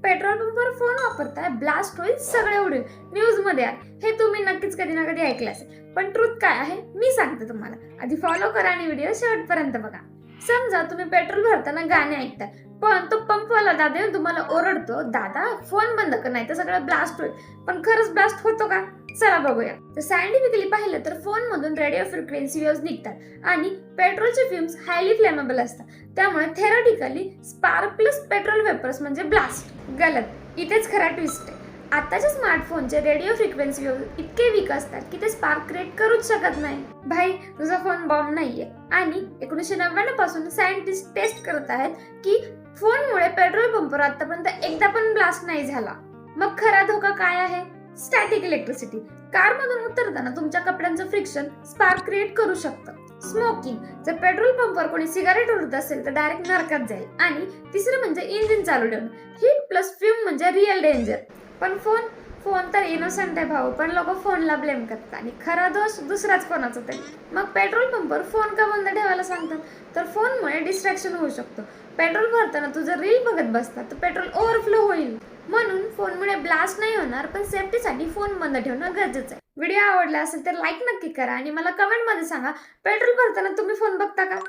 Petrol पंपवर phone वापरताय blast होईल, सगळे उडेल, न्यूज मध्ये आहे. हे तुम्ही नक्कीच कधी ना कधी ऐकलं असेल. पण ट्रूथ काय आहे मी सांगते तुम्हाला. आधी फॉलो करा आणि व्हिडिओ शेवटपर्यंत बघा. समजा तुम्ही पेट्रोल भरताना गाणे ऐकताय, पण तो पंपवाला दादा येऊन तुम्हाला ओरडतो, दादा फोन बंद कर नाही तर सगळं ब्लास्ट होईल. पण खरंच ब्लास्ट होतो का? चला बघूया. तर सायंटिफिकली पाहिलं तर फोन मधून रेडिओ फ्रिक्वेन्सी वेव्हज निघतात आणि पेट्रोलचे फ्युम्स हायली फ्लेमेबल असतात. त्यामुळे theoretically spark plus petrol vapours म्हणजे ब्लास्ट. गलत. इथेच खरा ट्विस्ट आहे. आताच्या स्मार्टफोनचे रेडिओ फ्रिक्वेन्सी वेव्ह इतके वीक असतात की ते स्पार्क क्रिएट करूच शकत नाही. भाई तुझा फोन बॉम्ब नाहीये. आणि 1999 पासून सायंटिस्ट टेस्ट करत आहेत की फोनमुळे पेट्रोल पंपवर आतापर्यंत एकदा पण ब्लास्ट नाही झाला. मग खरा धोका काय आहे? Static electricity. कारमधून उतरताना तुमच्या कपड्यांचं फ्रिक्शन स्पार्क क्रिएट करू शकतं. स्मोकिंग. जर पेट्रोल पंपवर कोणी सिगारेट ओढत असेल तर डायरेक्ट नरकात जाईल. आणि तिसरं म्हणजे इंजिन चालू ठेवणं. हीट प्लस फ्यूम म्हणजे रिअल डेंजर. पण फोन तर इनोसंट आहे भाऊ, पण लोक फोनला ब्लेम करतात आणि खरा दोष दुसराच कोणाचा तरी. मग पेट्रोल पंपवर फोन का बंद ठेवायला सांगतात? तर फोनमुळे डिस्ट्रॅक्शन होऊ शकतो. पेट्रोल भरताना तू जर रील बघत बसता तर पेट्रोल ओव्हरफ्लो होईल. म्हणून फोनमुळे ब्लास्ट नाही होणार, पण सेफ्टीसाठी फोन बंद ठेवणं गरजेचं आहे. व्हिडिओ आवडला असेल तर लाईक नक्की करा आणि मला कमेंट मध्ये सांगा, पेट्रोल भरताना तुम्ही फोन बघता का?